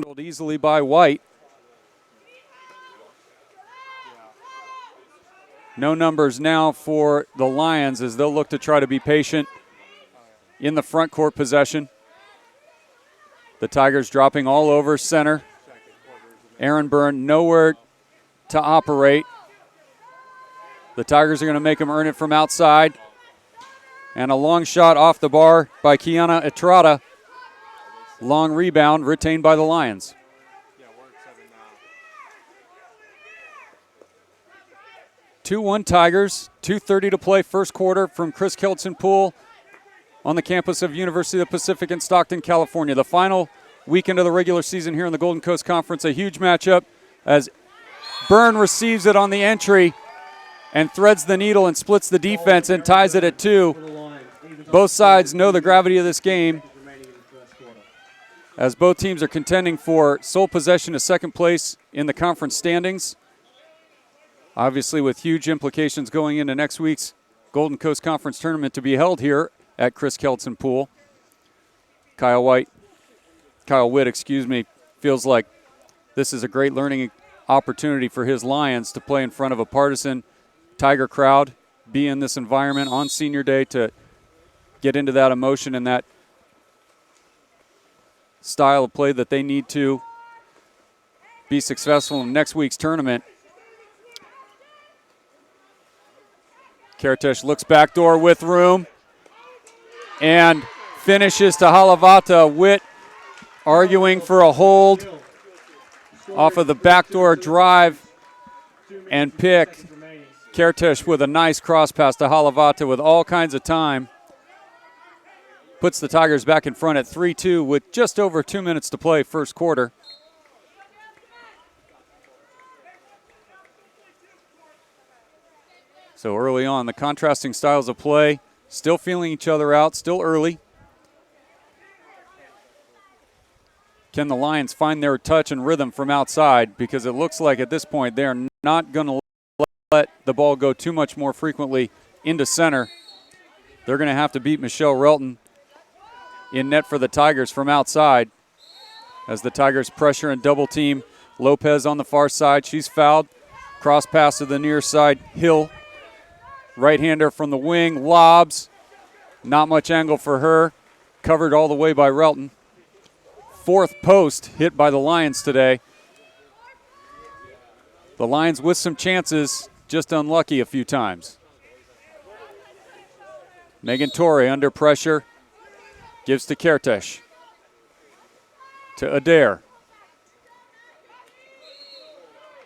handled easily by White. No numbers now for the Lions as they'll look to try to be patient in the front court possession. The Tigers dropping all over center. Aaron Byrne nowhere to operate. The Tigers are going to make him earn it from outside. And a long shot off the bar by Kiana Estrada. Long rebound retained by the Lions. 2-1 Tigers, 2:30 to play first quarter from Chris Keltson Pool on the campus of University of the Pacific in Stockton, California. The final weekend of the regular season here in the Golden Coast Conference. A huge matchup as Byrne receives it on the entry and threads the needle and splits the defense and ties it at 2. Both sides know the gravity of this game as both teams are contending for sole possession of second place in the conference standings. Obviously with huge implications going into next week's Golden Coast Conference tournament to be held here at Chris Keltson Pool. Kyle Witt, feels like this is a great learning opportunity for his Lions to play in front of a partisan Tiger crowd, be in this environment on senior day to get into that emotion and that style of play that they need to be successful in next week's tournament. Kertesh looks backdoor with room and finishes to Halavata. Witt arguing for a hold off of the backdoor drive and pick. Kertesh with a nice cross pass to Halavata with all kinds of time. Puts the Tigers back in front at 3-2 with just over 2 minutes to play first quarter. So early on, the contrasting styles of play, still feeling each other out, still early. Can the Lions find their touch and rhythm from outside? Because it looks like at this point they're not going to let the ball go too much more frequently into center. They're going to have to beat Michelle Relton in net for the Tigers from outside as the Tigers pressure and double team Lopez on the far side. She's fouled. Cross pass to the near side. Hill, right-hander from the wing, lobs. Not much angle for her. Covered all the way by Relton. Fourth post hit by the Lions today. The Lions with some chances, just unlucky a few times. Megan Torre under pressure. Gives to Kertesh. To Adair.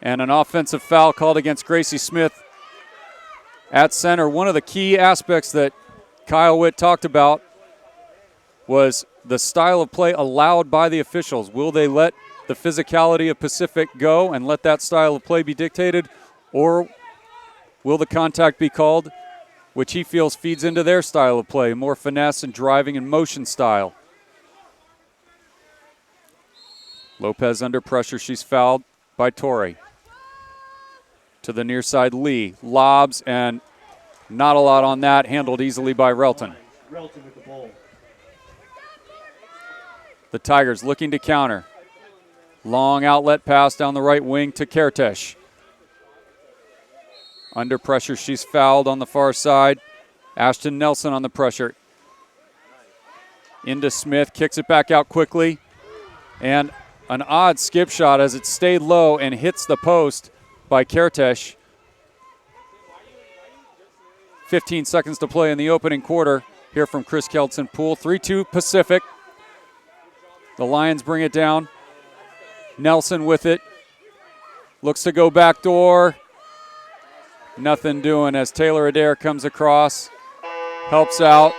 And an offensive foul called against Gracie Smith at center. One of the key aspects that Kyle Witt talked about was the style of play allowed by the officials. Will they let the physicality of Pacific go and let that style of play be dictated, or will the contact be called, which he feels feeds into their style of play, more finesse and driving and motion style? Lopez under pressure. She's fouled by Torre. To the near side, Lee. Lobs, and not a lot on that. Handled easily by Relton. Relton with the ball. The Tigers looking to counter. Long outlet pass down the right wing to Kertesh. Under pressure, she's fouled on the far side. Ashton Nelson on the pressure. Into Smith, kicks it back out quickly. And an odd skip shot as it stayed low and hits the post by Kertesh. 15 seconds to play in the opening quarter here from Chris Keltson Pool. 3-2 Pacific. The Lions bring it down. Nelson with it. Looks to go backdoor. Nothing doing as Taylor Adair comes across. Helps out.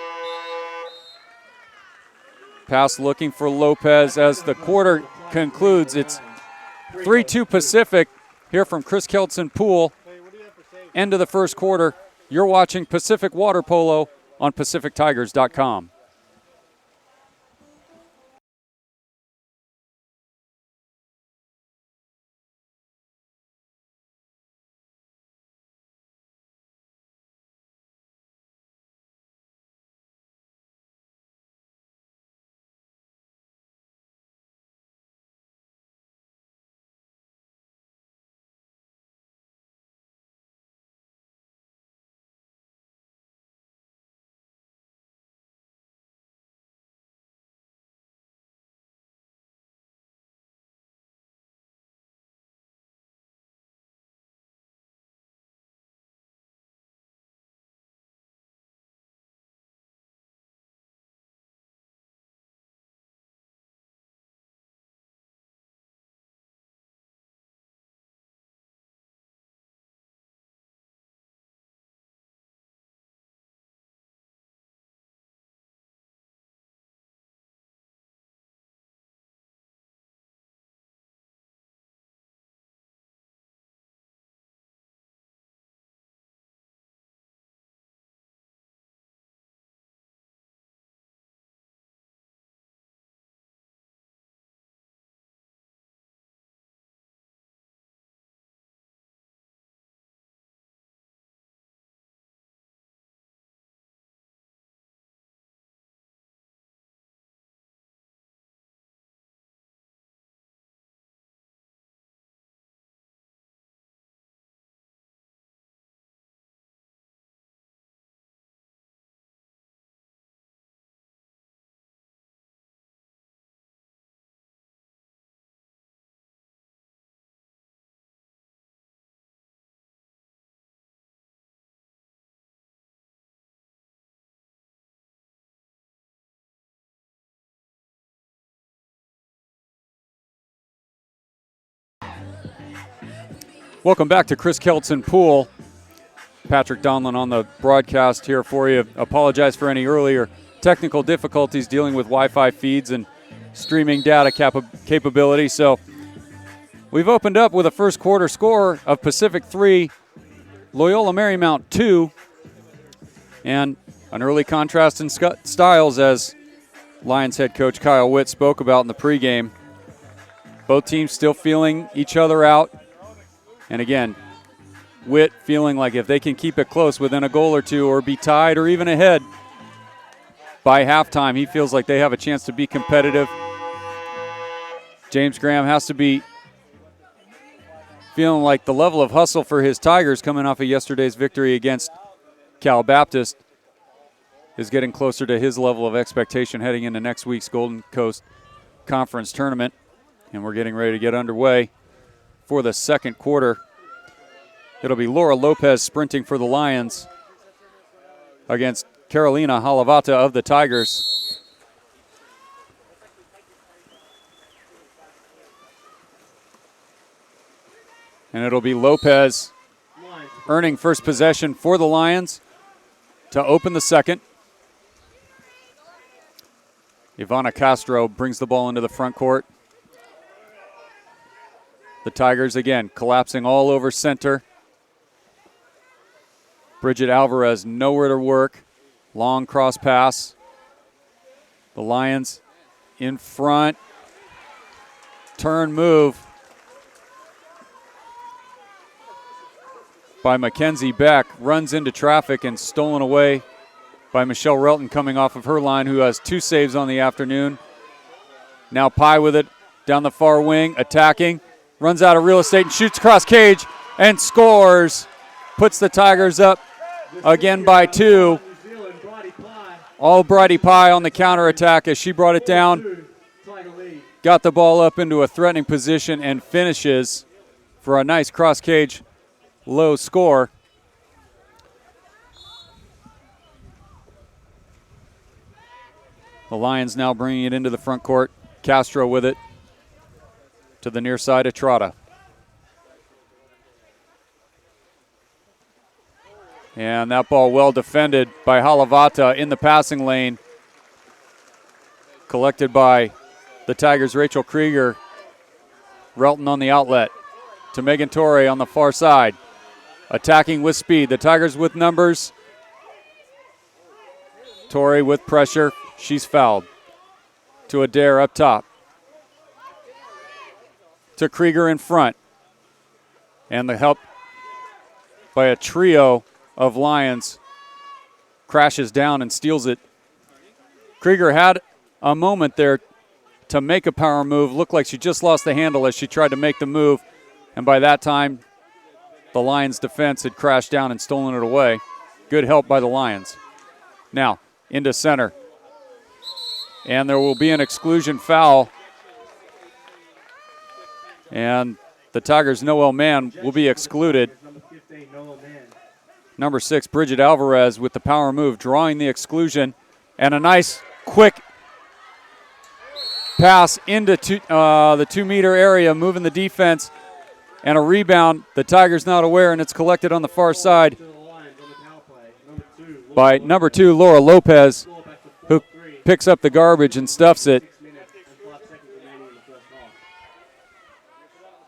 Pass looking for Lopez as the quarter concludes. It's 3-2 Pacific here from Chris Keltson Pool. End of the first quarter. You're watching Pacific Water Polo on PacificTigers.com. Welcome back to Chris Kelton Pool. Patrick Donlin on the broadcast here for you. Apologize for any earlier technical difficulties dealing with Wi-Fi feeds and streaming data capability. So we've opened up with a first quarter score of Pacific 3, Loyola Marymount 2, and an early contrast in styles as Lions head coach Kyle Witt spoke about in the pregame. Both teams still feeling each other out. And again, Witt feeling like if they can keep it close within a goal or two or be tied or even ahead by halftime, he feels like they have a chance to be competitive. James Graham has to be feeling like the level of hustle for his Tigers coming off of yesterday's victory against Cal Baptist is getting closer to his level of expectation heading into next week's Golden Coast Conference tournament. And we're getting ready to get underway for the second quarter. It'll be Laura Lopez sprinting for the Lions against Carolina Halavata of the Tigers. And it'll be Lopez earning first possession for the Lions to open the second. Ivana Castro brings the ball into the front court. The Tigers, again, collapsing all over center. Bridget Alvarez nowhere to work. Long cross pass. The Lions in front. Turn move by Mackenzie Beck. Runs into traffic and stolen away by Michelle Relton coming off of her line, who has 2 saves on the afternoon. Now Pye with it down the far wing, attacking. Runs out of real estate and shoots across cage and scores. Puts the Tigers up again by 2. All Bridie Pye on the counterattack as she brought it down. Got the ball up into a threatening position and finishes for a nice cross cage low score. The Lions now bringing it into the front court. Castro with it to the near side of Trotta. And that ball well defended by Halavata in the passing lane. Collected by the Tigers' Rachel Krieger. Relton on the outlet to Megan Torrey on the far side. Attacking with speed. The Tigers with numbers. Torrey with pressure. She's fouled. To Adair up top. To Krieger in front. And the help by a trio of Lions crashes down and steals it. Krieger had a moment there to make a power move. Looked like she just lost the handle as she tried to make the move. And by that time, the Lions defense had crashed down and stolen it away. Good help by the Lions. Now, into center. And there will be an exclusion foul. And the Tigers' Noel Mann will be excluded. Number 6, Bridget Alvarez with the power move, drawing the exclusion. And a nice, quick pass into the 2-meter area, moving the defense. And a rebound. The Tigers not aware, and it's collected on the far side by number 2, Laura Lopez, who picks up the garbage and stuffs it.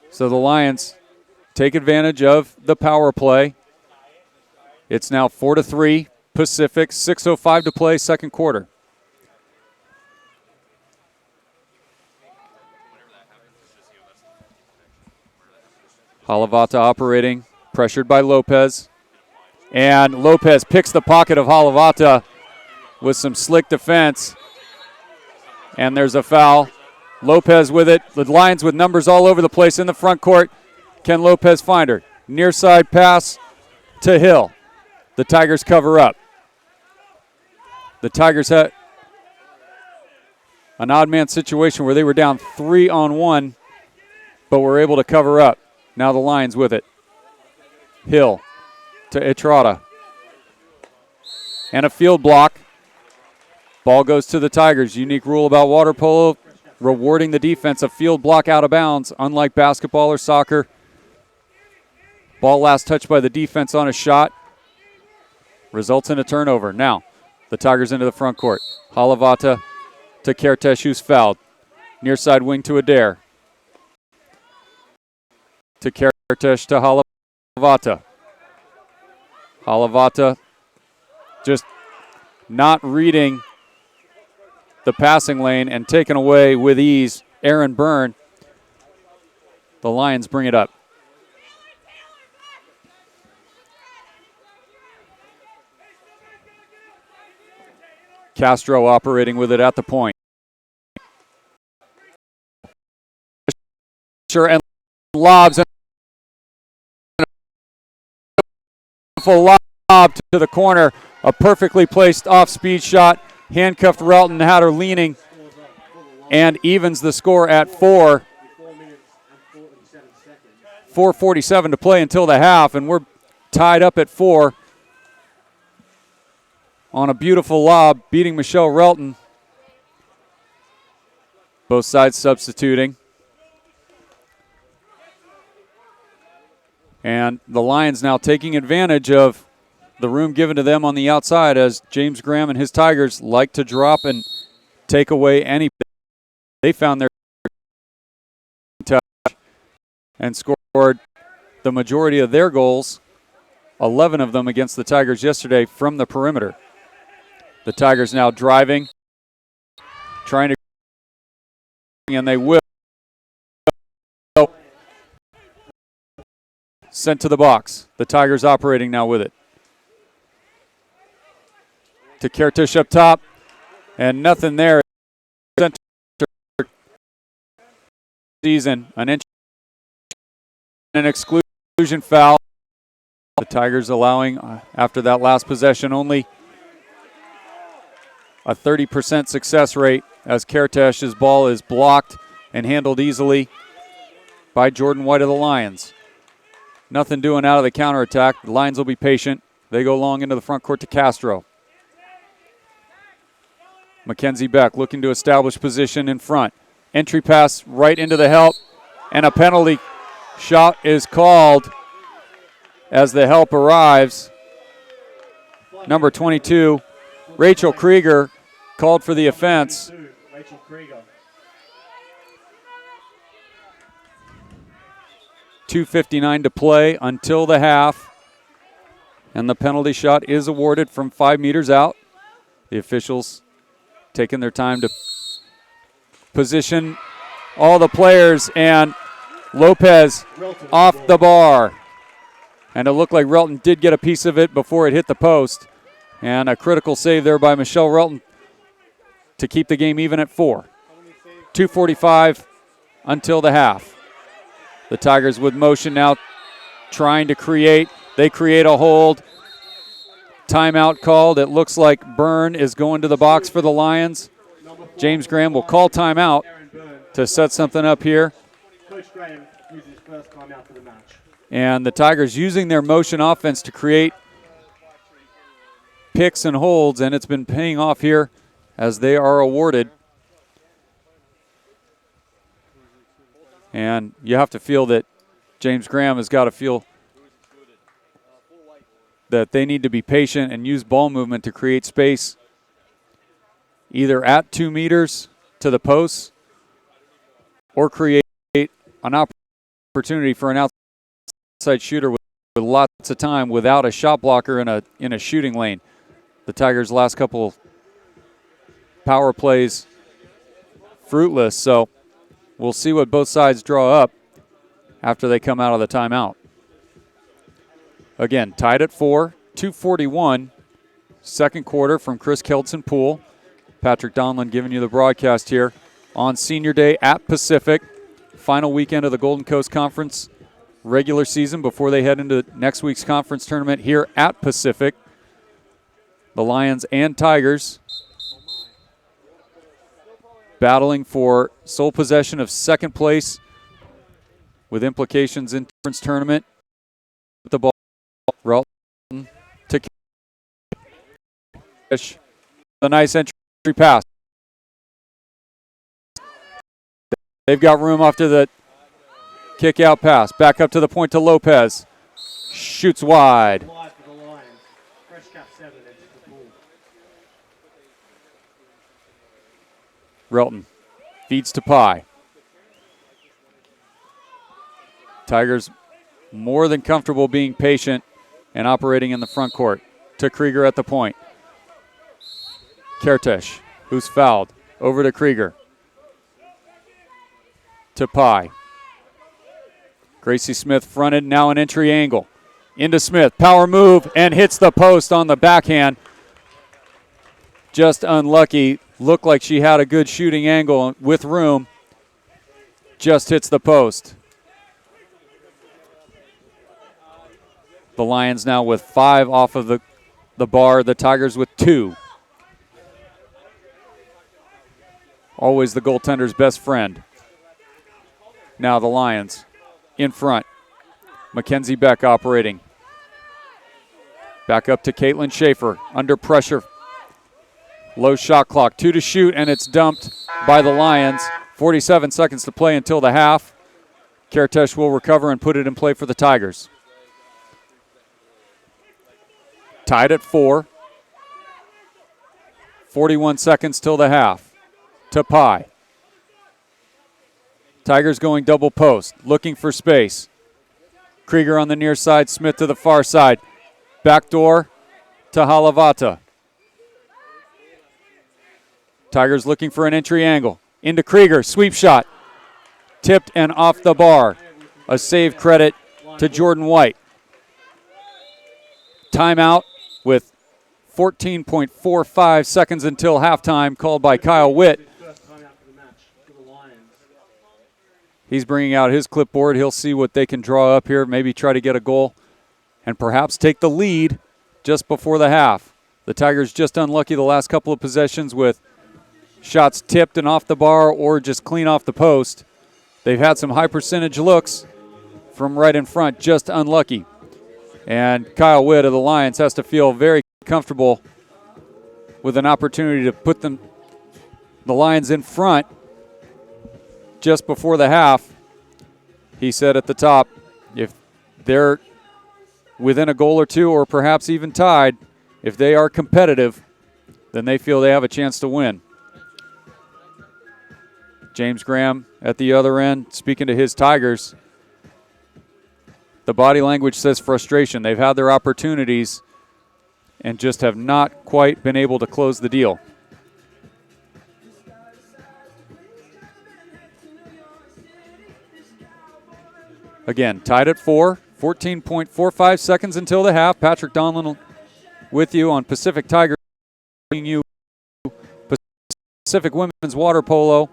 So the Lions take advantage of the power play. It's now 4-3 Pacific, 6:05 to play, second quarter. Halavata operating, pressured by Lopez. And Lopez picks the pocket of Halavata with some slick defense. And there's a foul. Lopez with it. The Lions with numbers all over the place in the front court. Can Lopez find her? Near side pass to Hill. The Tigers cover up. The Tigers had an odd man situation where they were down 3-on-1, but were able to cover up. Now the Lions with it. Hill to Etrada. And a field block. Ball goes to the Tigers. Unique rule about water polo, rewarding the defense. A field block out of bounds, unlike basketball or soccer. Ball last touched by the defense on a shot. Results in a turnover. Now, the Tigers into the front court. Halavata to Kertesh, who's fouled. Near side wing to Adair. To Kertesh to Halavata. Halavata just not reading the passing lane and taken away with ease. Aaron Byrne. The Lions bring it up. Castro operating with it at the point. And lobs and full lob to the corner. A perfectly placed off-speed shot. Handcuffed Relton, had her leaning, and evens the score at 4. 4:47 to play until the half, and we're tied up at 4 on a beautiful lob, beating Michelle Relton. Both sides substituting. And the Lions now taking advantage of the room given to them on the outside, as James Graham and his Tigers like to drop and take away any. They found their touch and scored the majority of their goals, 11 of them against the Tigers yesterday, from the perimeter. The Tigers now driving, trying to, and they will. Sent to the box. The Tigers operating now with it. To Kertish up top, and nothing there. Center season, an exclusion foul. The Tigers allowing, after that last possession, only a 30% success rate, as Kertesh's ball is blocked and handled easily by Jordan White of the Lions. Nothing doing out of the counterattack. The Lions will be patient. They go long into the front court to Castro. Mackenzie Beck looking to establish position in front. Entry pass right into the help, and a penalty shot is called as the help arrives. Number 22, Rachel Krieger, called for the offense. 2:59 to play until the half, and the penalty shot is awarded from 5 meters out. The officials taking their time to position all the players, and Lopez off the bar. And it looked like Relton did get a piece of it before it hit the post. And a critical save there by Michelle Relton to keep the game even at 4. 2:45 until the half. The Tigers with motion now, trying to create. They create a hold. Timeout called. It looks like Byrne is going to the box for the Lions. James Graham will call timeout to set something up here. Coach Graham uses his first timeout for the match. And the Tigers using their motion offense to create picks and holds, and it's been paying off here as they are awarded. And you have to feel that James Graham has got to feel that they need to be patient and use ball movement to create space, either at 2 meters to the posts or create an opportunity for an outside shooter with lots of time without a shot blocker in a shooting lane. The Tigers' last couple power plays fruitless, so we'll see what both sides draw up after they come out of the timeout. Again, tied at 4, 2:41, second quarter from Chris Keldson Pool. Patrick Donlin giving you the broadcast here on Senior Day at Pacific. Final weekend of the Golden Coast Conference regular season before they head into next week's conference tournament here at Pacific. The Lions and Tigers battling for sole possession of second place with implications in conference tournament. The ball, Relton to Kish. A nice entry pass. They've got room after the kick out pass. Back up to the point to Lopez. shoots wide. Live for the Lions. Fresh cap 7 enters the pool. Relton feeds to Pye. Tigers more than comfortable being patient and operating in the front court. To Krieger at the point. Kertesh, who's fouled. Over to Krieger. To Pye. Gracie Smith fronted, now an entry angle. Into Smith, power move, and hits the post on the backhand. Just unlucky. Looked like she had a good shooting angle with room. Just hits the post. The Lions now with 5 off of the bar. The Tigers with 2. Always the goaltender's best friend. Now the Lions in front. Mackenzie Beck operating. Back up to Caitlin Schaefer. Under pressure. Low shot clock. 2 to shoot, and it's dumped by the Lions. 47 seconds to play until the half. Kertesh will recover and put it in play for the Tigers. Tied at 4. 41 seconds till the half. To Pye. Tigers going double post, looking for space. Krieger on the near side, Smith to the far side. Backdoor to Halavata. Tigers looking for an entry angle. Into Krieger, sweep shot. Tipped and off the bar. A save credit to Jordan White. Timeout with 14.45 seconds until halftime, called by Kyle Witt. He's bringing out his clipboard. He'll see what they can draw up here, maybe try to get a goal and perhaps take the lead just before the half. The Tigers just unlucky the last couple of possessions with shots tipped and off the bar or just clean off the post. They've had some high percentage looks from right in front, just unlucky. And Kyle Witt of the Lions has to feel very comfortable with an opportunity to put the Lions in front just before the half. He said at the top, if they're within a goal or two or perhaps even tied, if they are competitive, then they feel they have a chance to win. James Graham at the other end, speaking to his Tigers. The body language says frustration. They've had their opportunities and just have not quite been able to close the deal. Again, tied at 4, 14.45 seconds until the half. Patrick Donlin with you on Pacific Tigers, bringing you Pacific Women's Water Polo.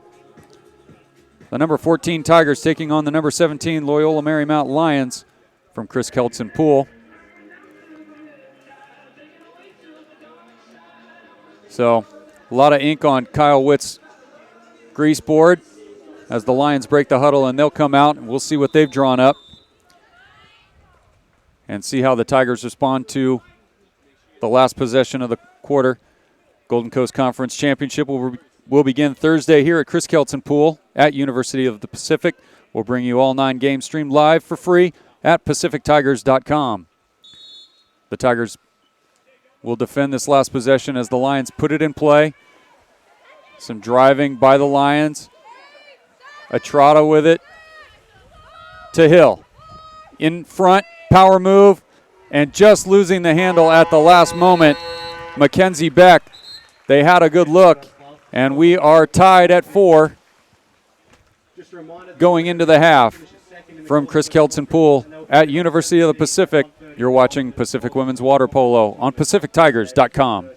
The number 14 Tigers taking on the number 17 Loyola Marymount Lions from Chris Keltson Pool. So a lot of ink on Kyle Witt's grease board as the Lions break the huddle, and they'll come out and we'll see what they've drawn up and see how the Tigers respond to the last possession of the quarter. Golden Coast Conference Championship will begin Thursday here at Chris Keltson Pool at University of the Pacific. We'll bring you all 9 games streamed live for free at PacificTigers.com. The Tigers will defend this last possession as the Lions put it in play. Some driving by the Lions. Estrada with it to Hill. In front, power move, and just losing the handle at the last moment, Mackenzie Beck. They had a good look, and we are tied at 4 going into the half. From Chris Keltson Pool at University of the Pacific, you're watching Pacific Women's Water Polo on PacificTigers.com.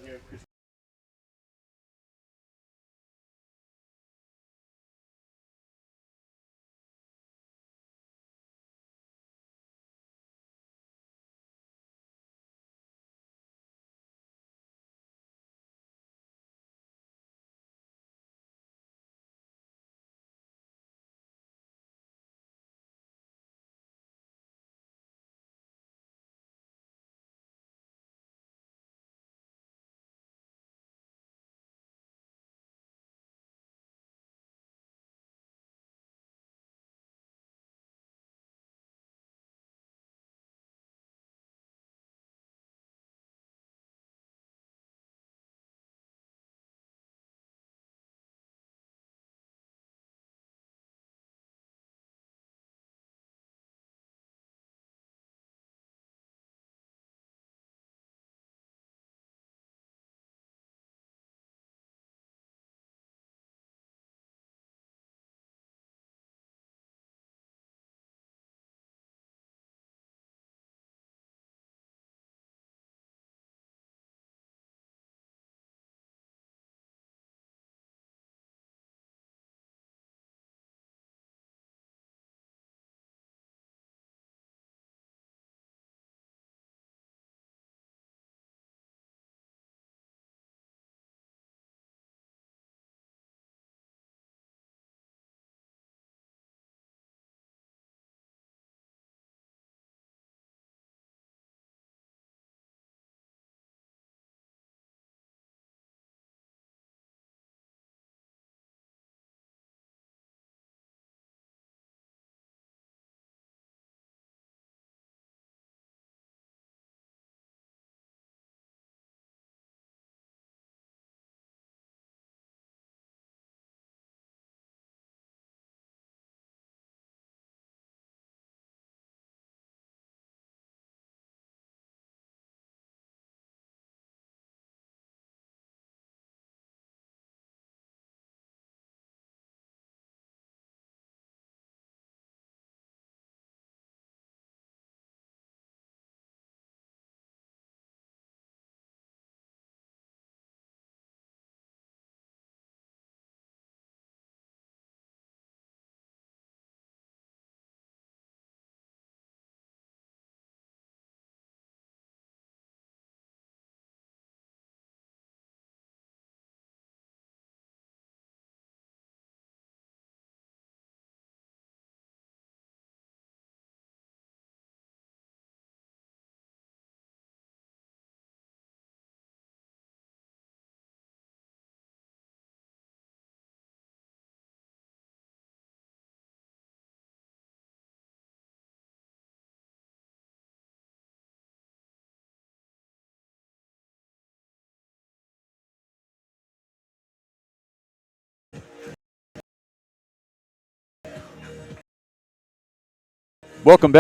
Welcome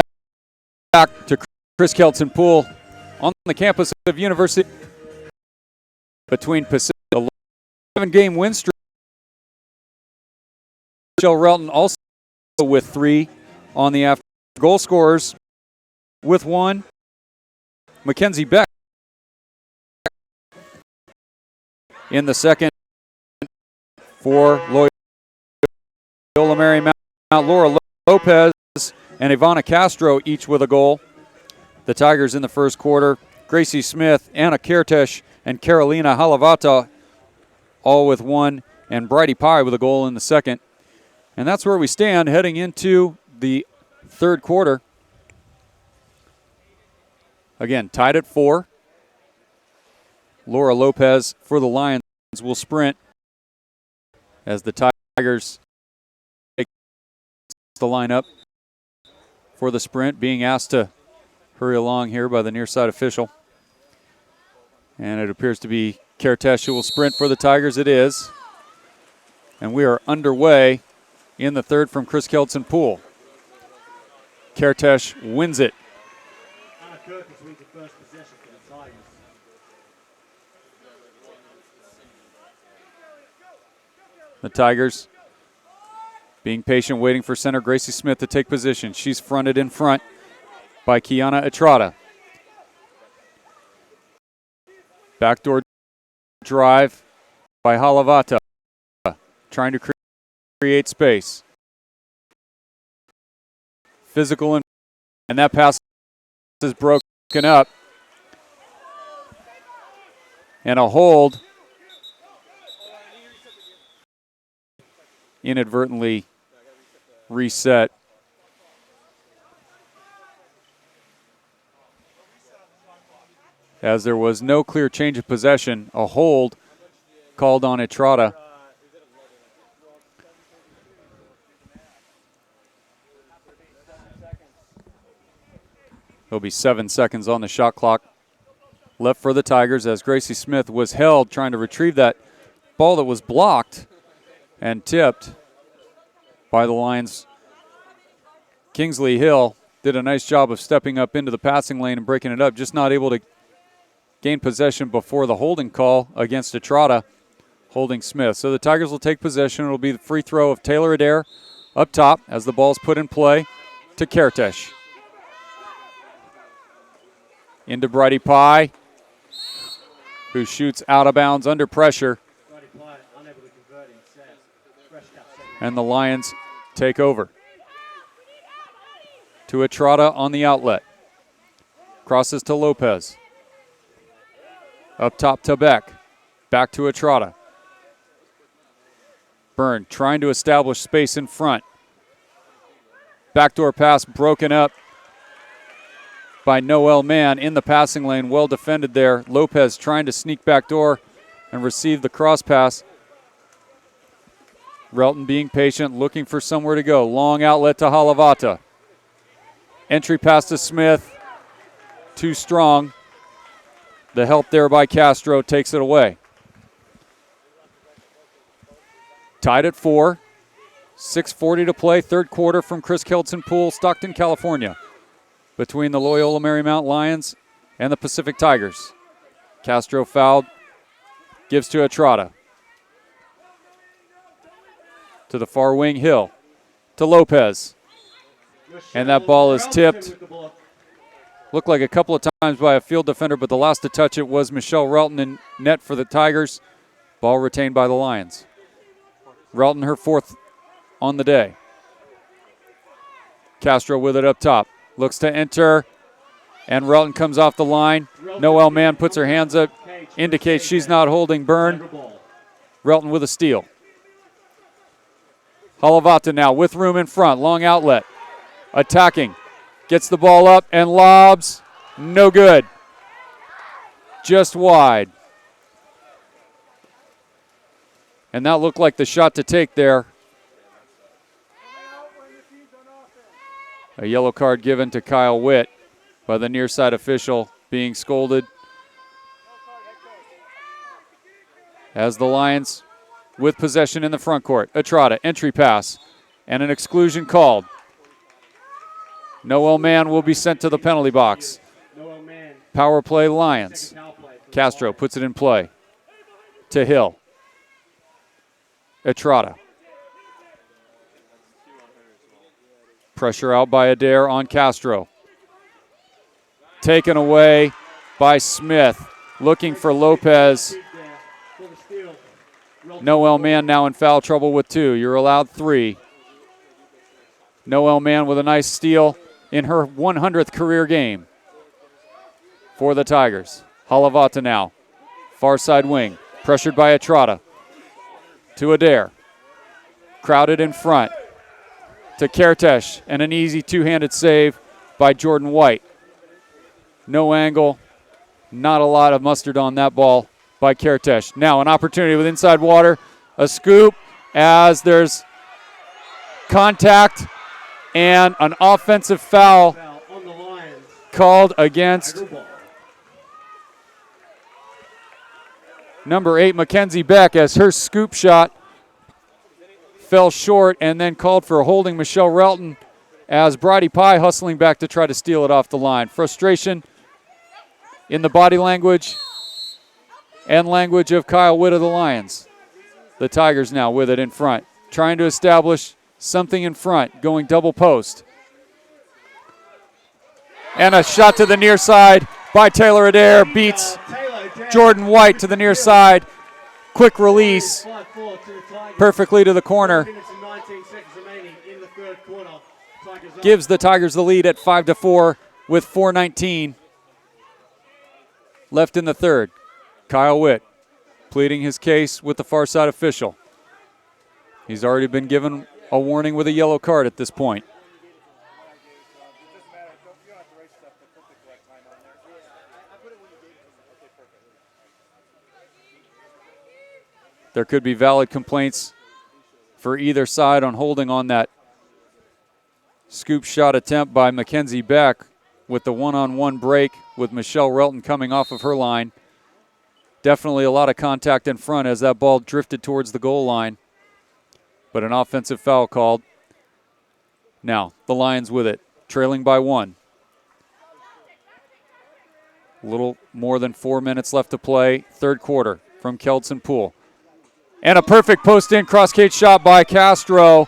back to Chris Kelton Pool on the campus of University between Pacific. 11-game win streak. Michelle Relton also with 3 on the after. Goal scorers with 1. Mackenzie Beck in the second for Loyola Marymount. Laura Lopez and Ivana Castro each with a goal. The Tigers in the first quarter. Gracie Smith, Anna Kirtesh, and Carolina Halavata all with 1, and Bridie Pye with a goal in the second. And that's where we stand heading into the third quarter. Again, tied at 4. Laura Lopez for the Lions will sprint as the Tigers take the lineup for the sprint, being asked to hurry along here by the near side official. And it appears to be Kirtesh who will sprint for the Tigers. It is. And we are underway in the third from Chris Kelton Pool. Kirtesh wins it. Anna Kirkus wins the first possession for the Tigers. The Tigers being patient, waiting for center Gracie Smith to take position. She's fronted in front by Kiana Estrada. Backdoor drive by Halavata, trying to create space. Physical, and that pass is broken up. And a hold. Inadvertently reset. As there was no clear change of possession, a hold called on Estrada. There'll be 7 seconds on the shot clock left for the Tigers as Gracie Smith was held trying to retrieve that ball that was blocked and tipped by the Lions. Kingsley Hill did a nice job of stepping up into the passing lane and breaking it up, just not able to gain possession before the holding call against Estrada, holding Smith. So the Tigers will take possession. It'll be the free throw of Taylor Adair up top as the ball's put in play to Kirtesh. Into Bridie Pye, who shoots out of bounds under pressure. And the Lions take over. To Estrada on the outlet. Crosses to Lopez. Up top to Beck. Back to Estrada. Byrne trying to establish space in front. Backdoor pass broken up by Noelle Mann in the passing lane. Well defended there. Lopez trying to sneak backdoor and receive the cross pass. Relton being patient, looking for somewhere to go. Long outlet to Halavata. Entry pass to Smith. Too strong. The help there by Castro takes it away. Tied at 4. 6:40 to play, third quarter from Chris Kelton Pool, Stockton, California, between the Loyola Marymount Lions and the Pacific Tigers. Castro fouled, gives to Estrada. To the far wing, Hill. To Lopez. And that ball is tipped. Looked like a couple of times by a field defender, but the last to touch it was Michelle Relton in net for the Tigers. Ball retained by the Lions. Relton, her 4th on the day. Castro with it up top. Looks to enter, and Relton comes off the line. Noelle Mann puts her hands up, indicates she's not holding Byrne. Relton with a steal. Halavata now with room in front, long outlet. Attacking. Gets the ball up and lobs. No good. Just wide. And that looked like the shot to take there. A yellow card given to Kyle Witt by the near side official, being scolded. As the Lions with possession in the front court. Estrada, entry pass, and an exclusion called. Noel Mann will be sent to the penalty box. Noel Mann, Power play Lions. second power play for the Castro Lions. puts it in play to Hill. Estrada. Pressure out by Adair on Castro. Taken away by Smith. Looking for Lopez. For the steal. Noel Mann now in foul trouble with 2. You're allowed 3. Noel Mann with a nice steal in her 100th career game for the Tigers. Halavata now. Far side wing. Pressured by Estrada. To Adair. Crowded in front. To Kertesh. And an easy two-handed save by Jordan White. No angle. Not a lot of mustard on that ball by Kertesh. Now an opportunity with inside water. A scoop as there's contact and an offensive foul On the Lions. called against number 8, Mackenzie Beck, as her scoop shot fell short, and then called for holding Michelle Relton as Bridie Pye hustling back to try to steal it off the line. Frustration in the body language and language of Kyle Witt of the Lions. The Tigers now with it in front, trying to establish something in front, going double post. And a shot to the near side by Taylor Adair beats Jordan White to the near side. Quick release, perfectly to the corner. Gives the Tigers the lead at 5-4 with 4:19 left in the third. Kyle Witt pleading his case with the far side official. He's already been given a warning with a yellow card at this point. There could be valid complaints for either side on holding on that scoop shot attempt by Mackenzie Beck with the one-on-one break with Michelle Relton coming off of her line. Definitely a lot of contact in front as that ball drifted towards the goal line. But an offensive foul called. Now, the Lions with it, trailing by 1. A little more than 4 minutes left to play, third quarter from Keldson Poole. And a perfect post-in cross-cage shot by Castro.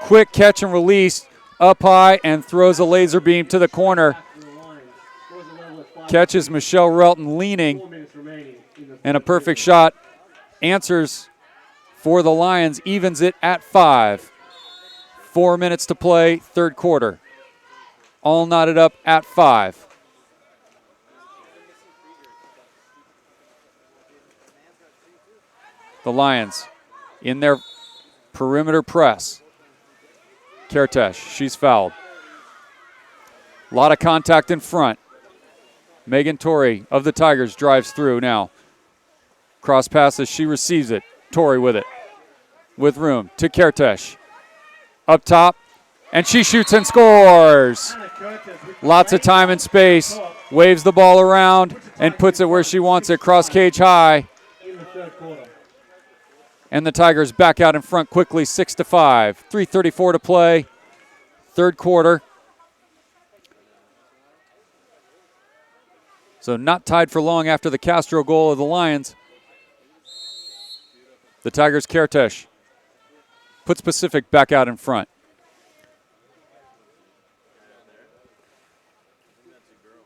Quick catch and release up high and throws a laser beam to the corner. Catches Michelle Relton leaning. And a perfect shot. Answers for the Lions, evens it at 5. 4 minutes to play, third quarter. All knotted up at 5. The Lions in their perimeter press. Kertesh, she's fouled. A lot of contact in front. Megan Torrey of the Tigers drives through now. Cross passes, she receives it. Torrey with it. With room to Kertesh. Up top, and she shoots and scores. Lots of time and space. Waves the ball around and puts it where she wants it, cross cage high. And the Tigers back out in front quickly, 6-5. 3:34 to play, third quarter. So not tied for long after the Castro goal of the Lions. The Tigers' Kertesh puts Pacific back out in front.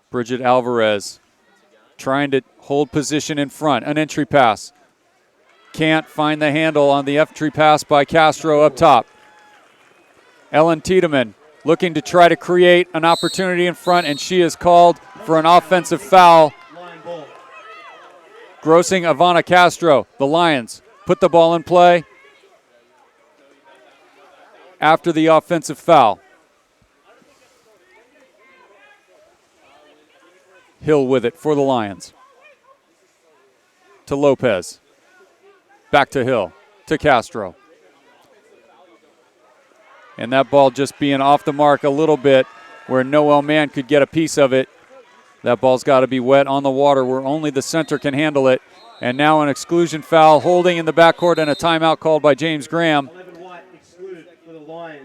Bridget Alvarez trying to hold position in front. An entry pass. Can't find the handle on the entry pass by Castro up top. Ellen Tiedemann looking to try to create an opportunity in front, and she is called for an offensive foul. Grossing Ivana Castro. The Lions put the ball in play after the offensive foul. Hill with it for the Lions. To Lopez. Back to Hill. To Castro. And that ball just being off the mark a little bit where Noel Mann could get a piece of it. That ball's got to be wet on the water where only the center can handle it. And now an exclusion foul, holding in the backcourt, and a timeout called by James Graham.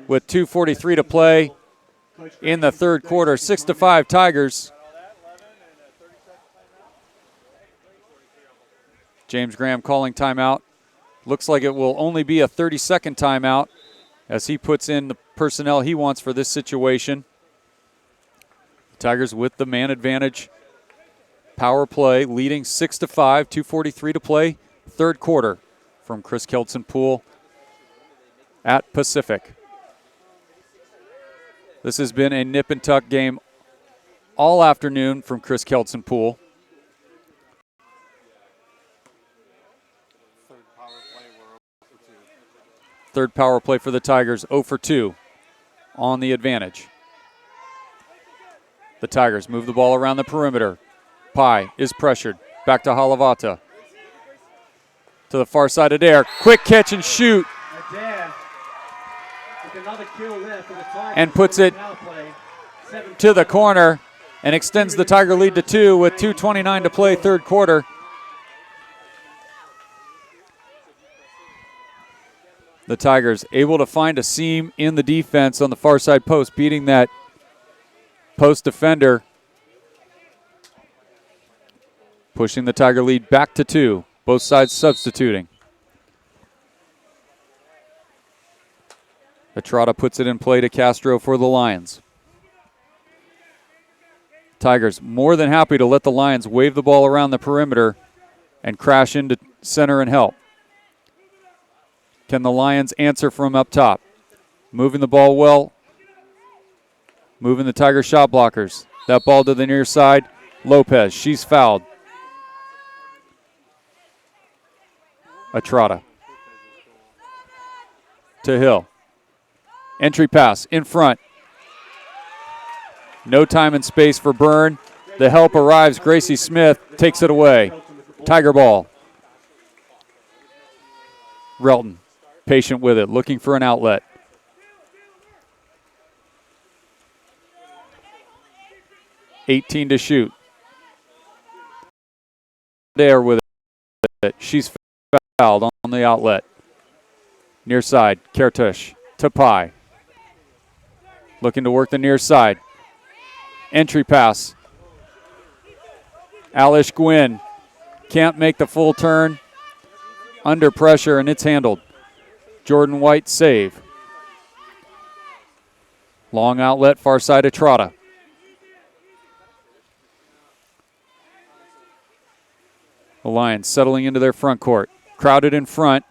With 2:43 to play in the third quarter. 6-5 Tigers. James Graham calling timeout. Looks like it will only be a 30-second timeout as he puts in the personnel he wants for this situation. Tigers with the man advantage. Power play leading 6-5, 2:43 to play. Third quarter from Chris Keltson Pool at Pacific. This has been a nip and tuck game all afternoon from Chris Keltson Pool. Third power play for the Tigers, 0 for 2 on the advantage. The Tigers move the ball around the perimeter. Pai is pressured. Back to Halavata. To the far side, Adair. Quick catch and shoot. Adair with another kill there for the Tigers. And puts it to the corner and extends the Tiger lead to 2 with 2:29 to play third quarter. The Tigers able to find a seam in the defense on the far side post, beating that post defender. Pushing the Tiger lead back to 2. Both sides substituting. Estrada puts it in play to Castro for the Lions. Tigers more than happy to let the Lions wave the ball around the perimeter and crash into center and help. Can the Lions answer from up top? Moving the ball well. Moving the Tiger shot blockers. That ball to the near side. Lopez, she's fouled. Estrada. To Hill. Entry pass in front. No time and space for Byrne. The help arrives. Gracie Smith takes it away. Tiger ball. Relton, patient with it, looking for an outlet. $18 to shoot. There with it. She's fouled on the outlet. Near side, Kertush to Pai. Looking to work the near side. Entry pass. Alish Gwynn can't make the full turn. Under pressure, and it's handled. Jordan White save. Long outlet, far side of Trotta. The Lions settling into their front court. Crowded in front.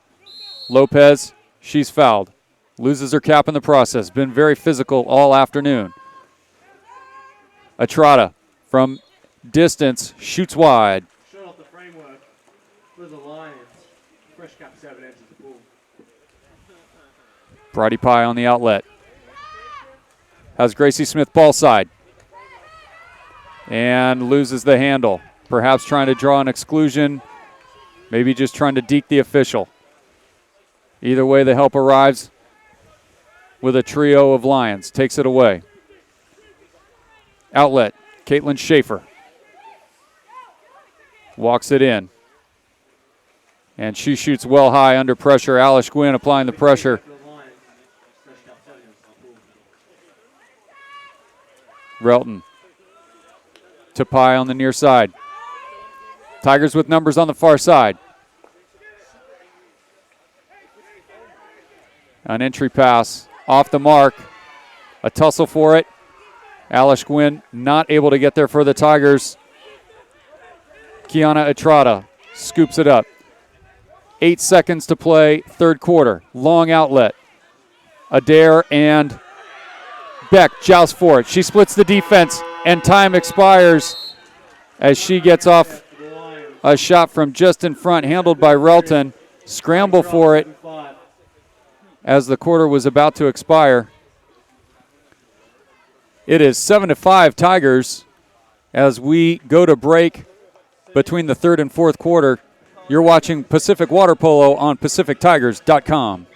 Lopez, she's fouled. Loses her cap in the process. Been very physical all afternoon. Estrada from distance shoots wide. Shot off the framework for the Lions. Fresh cap 7 enters the pool. Brady Pai on the outlet. Has Gracie Smith ball side. And loses the handle. Perhaps trying to draw an exclusion. Maybe just trying to deke the official. Either way, the help arrives with a trio of Lions. Takes it away. Outlet, Caitlin Schaefer. Walks it in. And she shoots well high under pressure. Alish Gwynn applying the pressure. Relton to Pai on the near side. Tigers with numbers on the far side. An entry pass off the mark. A tussle for it. Alish Gwynn not able to get there for the Tigers. Kiana Estrada scoops it up. 8 seconds to play, third quarter. Long outlet. Adair and Beck joust for it. She splits the defense, and time expires as she gets off a shot from just in front, handled by Relton. Scramble for it as the quarter was about to expire. It is 7-5 Tigers as we go to break between the third and fourth quarter. You're watching Pacific Water Polo on PacificTigers.com.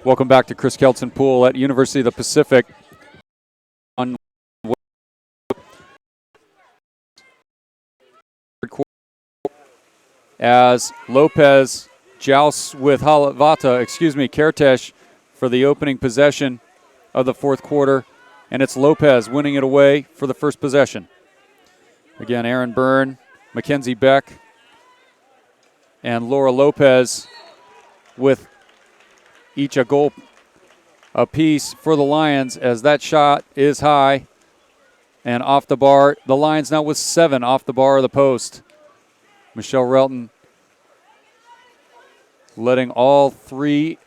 Welcome back to Chris Kelton Pool at University of the Pacific. On as Lopez jousts with Kertesh for the opening possession of the fourth quarter, and it's Lopez winning it away for the first possession. Again, Aaron Byrne, Mackenzie Beck, and Laura Lopez with each a goal apiece for the Lions, as that shot is high and off the bar. The Lions now with 7 off the bar of the post. Michelle Relton letting all 3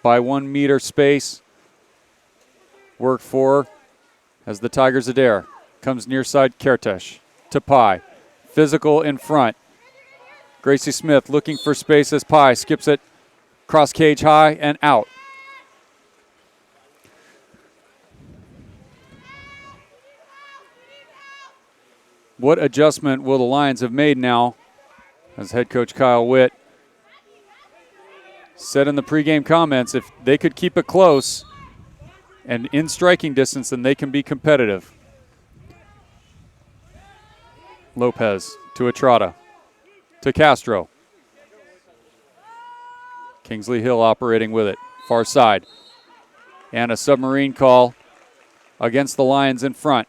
by 1 meter space work for her as the Tigers Adair comes near side Kertesh to Pye. Physical in front. Gracie Smith looking for space as Pye skips it cross cage high and out. What adjustment will the Lions have made now, as head coach Kyle Witt said in the pregame comments, if they could keep it close and in striking distance, then they can be competitive. Lopez to Estrada, to Castro. Kingsley Hill operating with it, far side. And a submarine call against the Lions in front.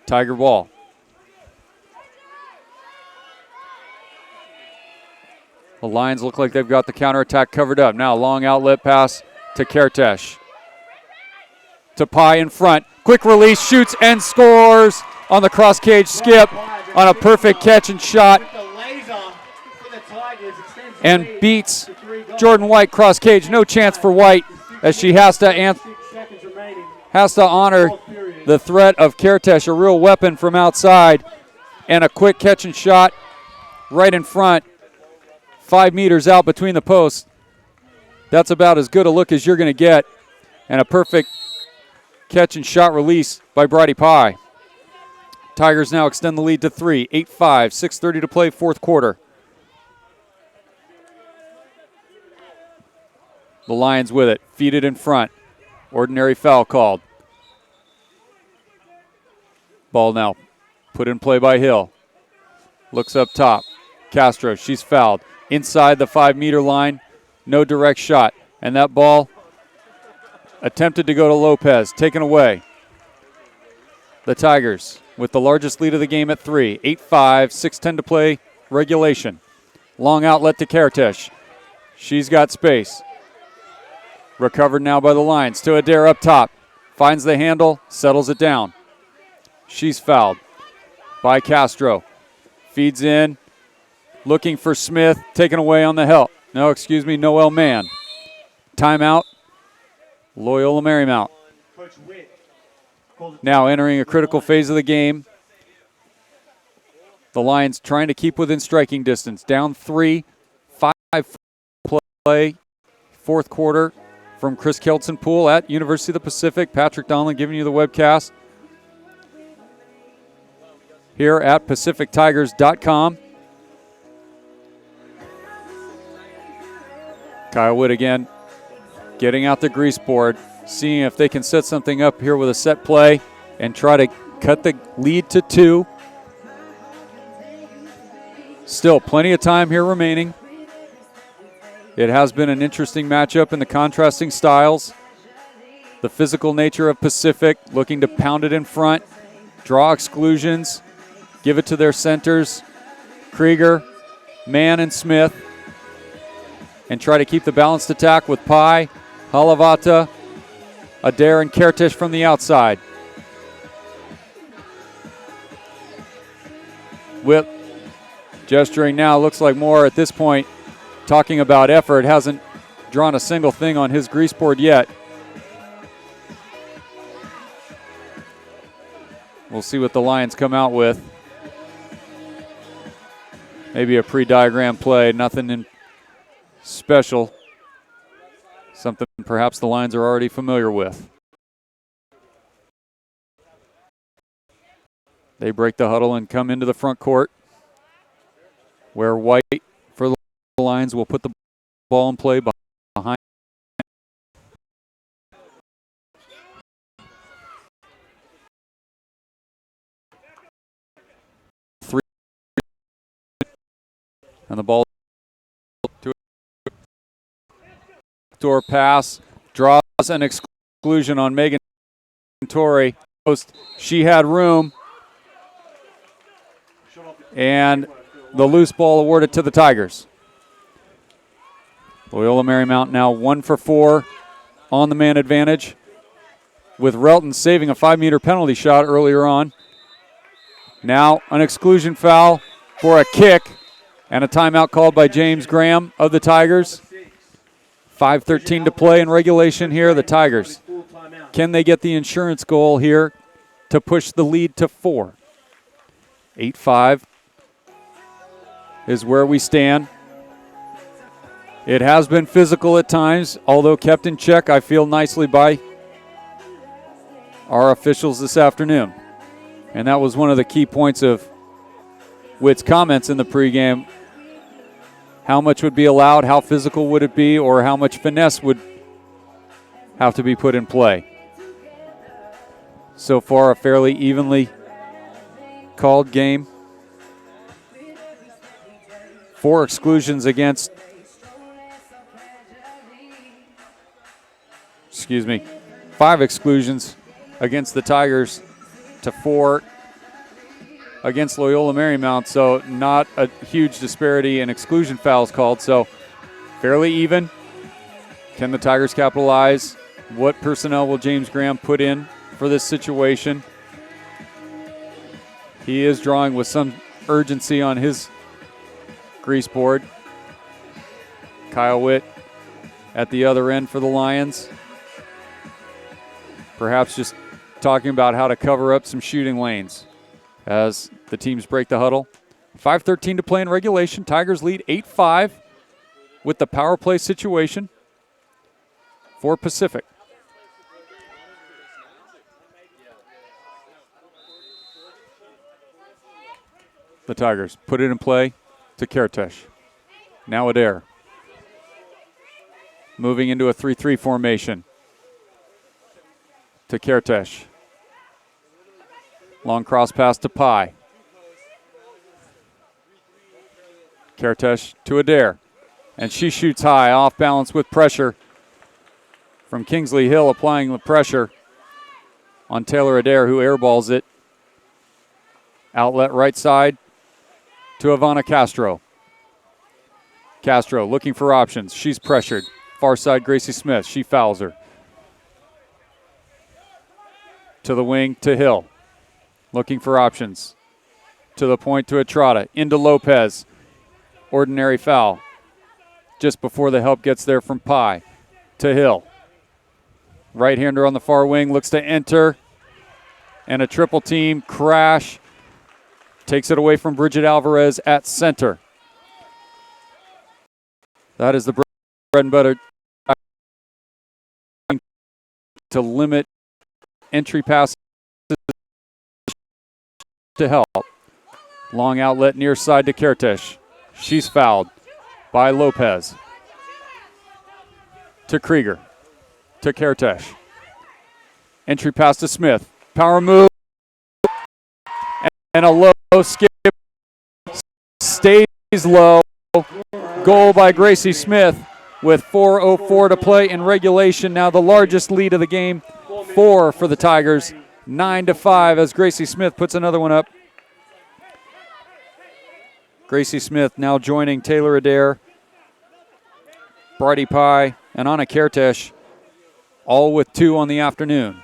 Tiger ball. The Lions look like they've got the counterattack covered up. Now long outlet pass to Kertesh. To Pye in front. Quick release, shoots and scores on the cross cage skip on a perfect catch and shot. And beats Jordan White cross cage. No chance for White as she has to honor the threat of Kertesh, a real weapon from outside. And a quick catch and shot right in front. 5 meters out between the posts. That's about as good a look as you're going to get. And a perfect catch and shot release by Bridie Pye. Tigers now extend the lead to 3. 8-5, 6:30 to play, fourth quarter. The Lions with it, feed it in front. Ordinary foul called. Ball now put in play by Hill. Looks up top. Castro, she's fouled. Inside the 5 meter line, no direct shot. And that ball attempted to go to Lopez, taken away. The Tigers with the largest lead of the game at 3. 8-5, 6:10 to play, regulation. Long outlet to Kertesh. She's got space. Recovered now by the Lions. To Adair up top. Finds the handle, settles it down. She's fouled by Castro. Feeds in. Looking for Smith. Taken away on the help. Noel Mann. Timeout. Loyola Marymount. Now entering a critical phase of the game. The Lions trying to keep within striking distance. Down 3. 5 play. Fourth quarter. From Chris Kelton Pool at University of the Pacific. Patrick Donlan giving you the webcast here at PacificTigers.com. Kyle Witt again getting out the grease board, seeing if they can set something up here with a set play and try to cut the lead to 2. Still plenty of time here remaining. It has been an interesting matchup in the contrasting styles. The physical nature of Pacific, looking to pound it in front, draw exclusions, give it to their centers, Krieger, Mann, and Smith, and try to keep the balanced attack with Pye, Halavata, Adair, and Kertesh from the outside. Whip gesturing now, looks like more at this point talking about effort, hasn't drawn a single thing on his grease board yet. We'll see what the Lions come out with. Maybe a pre-diagram play, nothing in special. Something perhaps the Lions are already familiar with. They break the huddle and come into the front court, where White for the Lions will put the ball in play behind. Three. And the ball to a door pass. Draws an exclusion on Megan Torrey. She had room. And the loose ball awarded to the Tigers. Loyola Marymount now 1 for 4 on the man advantage, with Relton saving a 5-meter penalty shot earlier on. Now an exclusion foul for a kick and a timeout called by James Graham of the Tigers. 5:13 to play in regulation here. The Tigers, can they get the insurance goal here to push the lead to 4? 8-5 is where we stand. It has been physical at times, although kept in check, I feel, nicely by our officials this afternoon. And that was one of the key points of Witt's comments in the pregame. How much would be allowed, how physical would it be, or how much finesse would have to be put in play. So far, a fairly evenly called game. 4 exclusions against, 5 exclusions against the Tigers to 4 against Loyola Marymount, so not a huge disparity in exclusion fouls called, so fairly even. Can the Tigers capitalize? What personnel will James Graham put in for this situation? He is drawing with some urgency on his grease board. Kyle Witt at the other end for the Lions. Perhaps just talking about how to cover up some shooting lanes as the teams break the huddle. 5:13 to play in regulation. Tigers lead 8-5 with the power play situation for Pacific. The Tigers put it in play to Kertesh. Now Adair. Moving into a 3-3 formation to Kertesh. Long cross pass to Pai. Kertesh to Adair. And she shoots high, off balance with pressure from Kingsley Hill, applying the pressure on Taylor Adair, who airballs it. Outlet right side to Ivana Castro. Castro looking for options. She's pressured. Far side, Gracie Smith. She fouls her. To the wing to Hill. Looking for options. To the point to Estrada. Into Lopez. Ordinary foul. Just before the help gets there from Pai. To Hill. Right-hander on the far wing. Looks to enter. And a triple team crash. Takes it away from Bridget Alvarez at center. That is the bread and butter to limit entry passes to help. Long outlet near side to Kertesh. She's fouled by Lopez. To Krieger. To Kertesh. Entry pass to Smith. Power move. And a low skip. Stays low. Goal by Gracie Smith with 4:04 to play in regulation. Now the largest lead of the game. 4 for the Tigers. 9-5 as Gracie Smith puts another one up. Gracie Smith now joining Taylor Adair, Bridie Pai, and Anna Kertesh, all with 2 on the afternoon.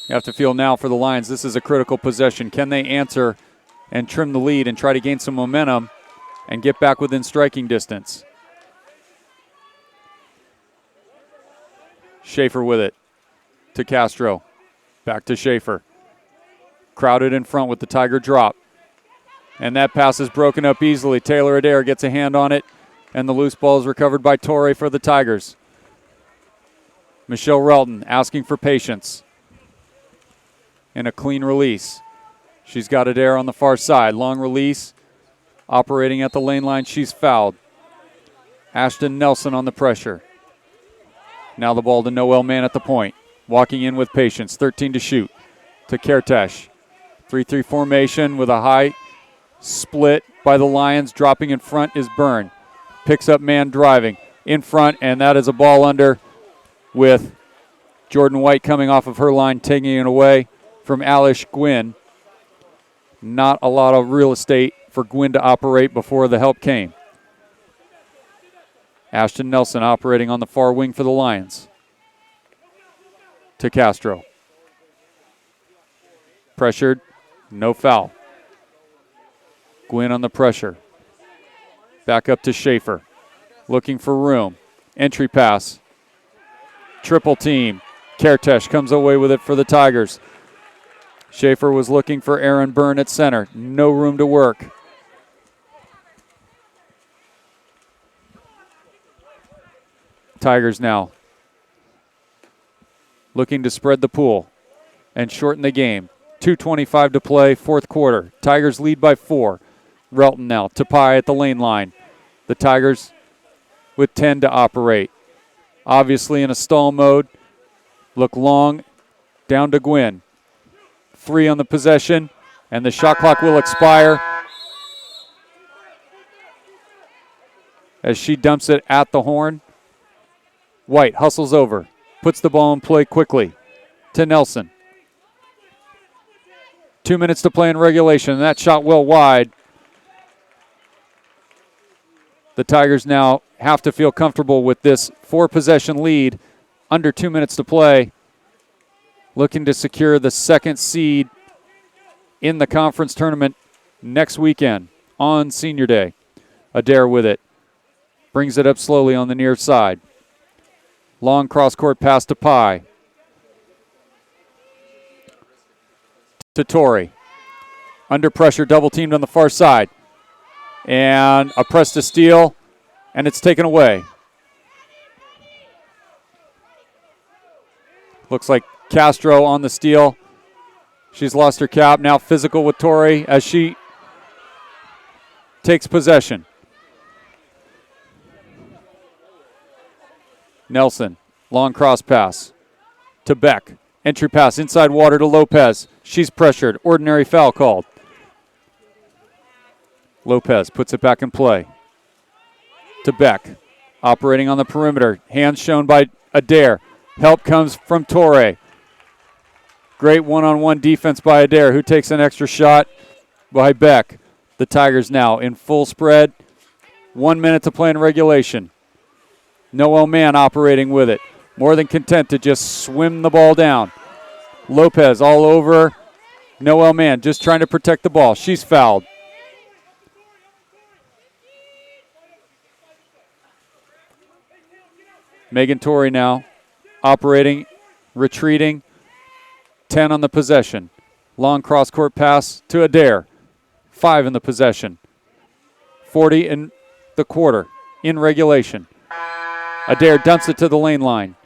You have to feel now for the Lions, this is a critical possession. Can they answer and trim the lead and try to gain some momentum and get back within striking distance? Schaefer with it to Castro. Back to Schaefer. Crowded in front with the Tiger drop. And that pass is broken up easily. Taylor Adair gets a hand on it, and the loose ball is recovered by Torrey for the Tigers. Michelle Relton asking for patience. And a clean release. She's got Adair on the far side. Long release. Operating at the lane line. She's fouled. Ashton Nelson on the pressure. Now the ball to Noel Mann at the point. Walking in with patience. 13 to shoot. To Kertesh. 3-3 formation with a high split by the Lions. Dropping in front is Byrne. Picks up man driving in front, and that is a ball under with Jordan White coming off of her line, taking it away from Alish Gwynn. Not a lot of real estate for Gwynn to operate before the help came. Ashton Nelson operating on the far wing for the Lions. To Castro. Pressured, no foul. Gwynn on the pressure. Back up to Schaefer. Looking for room. Entry pass. Triple team. Kertesh comes away with it for the Tigers. Schaefer was looking for Aaron Byrne at center. No room to work. Tigers now looking to spread the pool and shorten the game. 2:25 to play, fourth quarter. Tigers lead by 4. Relton now, Tapai at the lane line. The Tigers with 10 to operate. Obviously in a stall mode. Look long, down to Gwynn. 3 on the possession, and the shot clock will expire as she dumps it at the horn. White hustles over, puts the ball in play quickly to Nelson. 2 minutes to play in regulation, and that shot well wide. The Tigers now have to feel comfortable with this 4-possession lead, under 2 minutes to play, looking to secure the second seed in the conference tournament next weekend on Senior Day. Adair with it, brings it up slowly on the near side. Long cross-court pass to Pye. To Torrey. Under pressure, double-teamed on the far side. And a press to steal, and it's taken away. Looks like Castro on the steal. She's lost her cap. Now physical with Torrey as she takes possession. Nelson, long cross pass to Beck. Entry pass inside water to Lopez. She's pressured. Ordinary foul called. Lopez puts it back in play to Beck. Operating on the perimeter. Hands shown by Adair. Help comes from Torrey. Great one-on-one defense by Adair, who takes an extra shot by Beck. The Tigers now in full spread. 1 minute to play in regulation. Noel Mann operating with it. More than content to just swim the ball down. Lopez all over Noel Mann, just trying to protect the ball. She's fouled. Megan Torrey now operating, retreating. 10 on the possession. Long cross-court pass to Adair. 5 in the possession. 40 in the quarter in regulation. Adair dumps it to the lane line.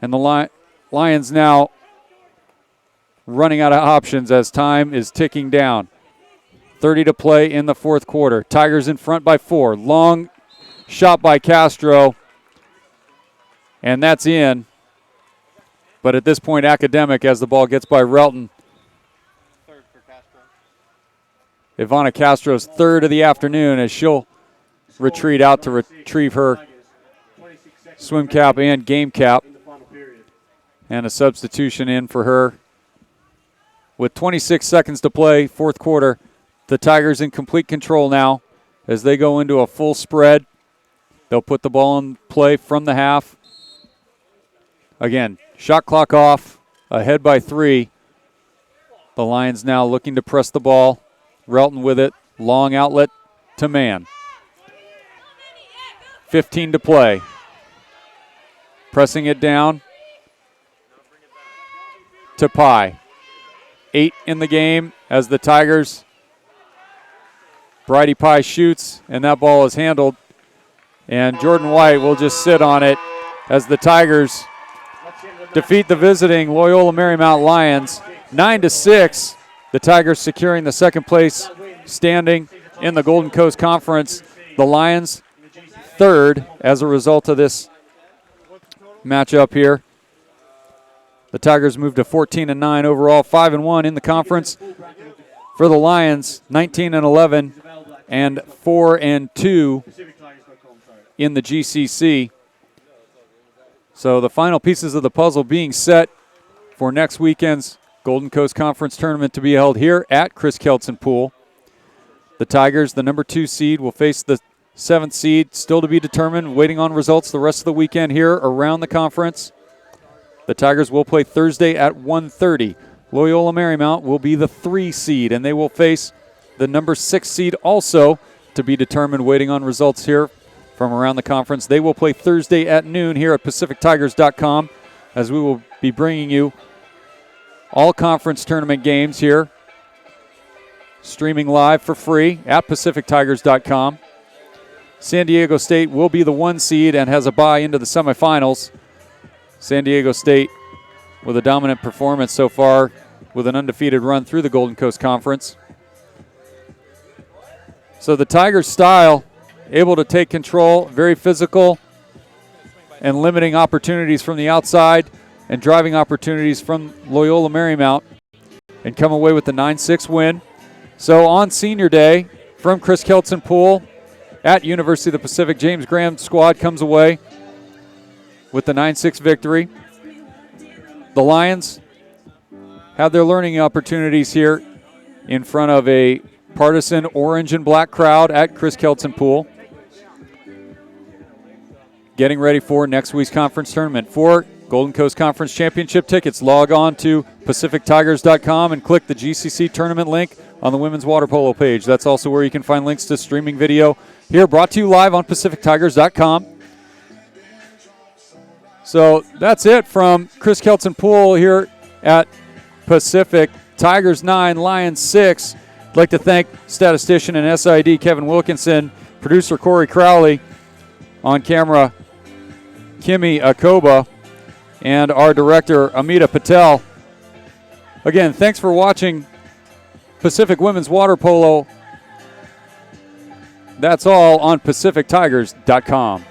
And the Lions now running out of options as time is ticking down. 30 to play in the fourth quarter. Tigers in front by 4. Long shot by Castro. And that's in. But at this point, academic as the ball gets by Relton. Third for Castro. Ivana Castro's third of the afternoon as she'll retreat out to retrieve her swim cap and game cap. And a substitution in for her. With 26 seconds to play, fourth quarter, the Tigers in complete control now as they go into a full spread. They'll put the ball in play from the half. Again, shot clock off, ahead by 3. The Lions now looking to press the ball. Relton with it, long outlet to Mann. 15 to play. Pressing it down to Pye. 8 in the game as the Tigers. Bridie Pye shoots, and that ball is handled. And Jordan White will just sit on it as the Tigers defeat the visiting Loyola Marymount Lions 9-6. The Tigers securing the second place standing in the Golden Coast Conference. The Lions third as a result of this matchup here. The Tigers moved to 14-9 overall, 5-1 in the conference. For the Lions, 19-11 and 4-2 in the GCC. So the final pieces of the puzzle being set for next weekend's Golden Coast Conference tournament to be held here at Chris Keltson Pool. The Tigers, the number 2 seed, will face the 7th seed, still to be determined, waiting on results the rest of the weekend here around the conference. The Tigers will play Thursday at 1:30. Loyola Marymount will be the 3 seed, and they will face the number 6 seed also to be determined, waiting on results here from around the conference. They will play Thursday at noon here at PacificTigers.com, as we will be bringing you all conference tournament games here, streaming live for free at PacificTigers.com. San Diego State will be the 1 seed and has a bye into the semifinals. San Diego State with a dominant performance so far, with an undefeated run through the Golden Coast Conference. So the Tigers' style, able to take control, very physical, and limiting opportunities from the outside and driving opportunities from Loyola Marymount, and come away with the 9-6 win. So on senior day from Chris Keltson Pool at University of the Pacific, James Graham's squad comes away with the 9-6 victory. The Lions have their learning opportunities here in front of a partisan orange and black crowd at Chris Keltson Pool, getting ready for next week's conference tournament. For Golden Coast Conference Championship tickets, log on to PacificTigers.com and click the GCC tournament link on the women's water polo page. That's also where you can find links to streaming video here, brought to you live on PacificTigers.com. So that's it from Chris Keltson Pool here at Pacific. Tigers 9, Lions 6. I'd like to thank statistician and SID Kevin Wilkinson, producer Corey Crowley, on camera Kimmy Akoba, and our director Amita Patel. Again, thanks for watching Pacific Women's Water Polo. That's all on PacificTigers.com.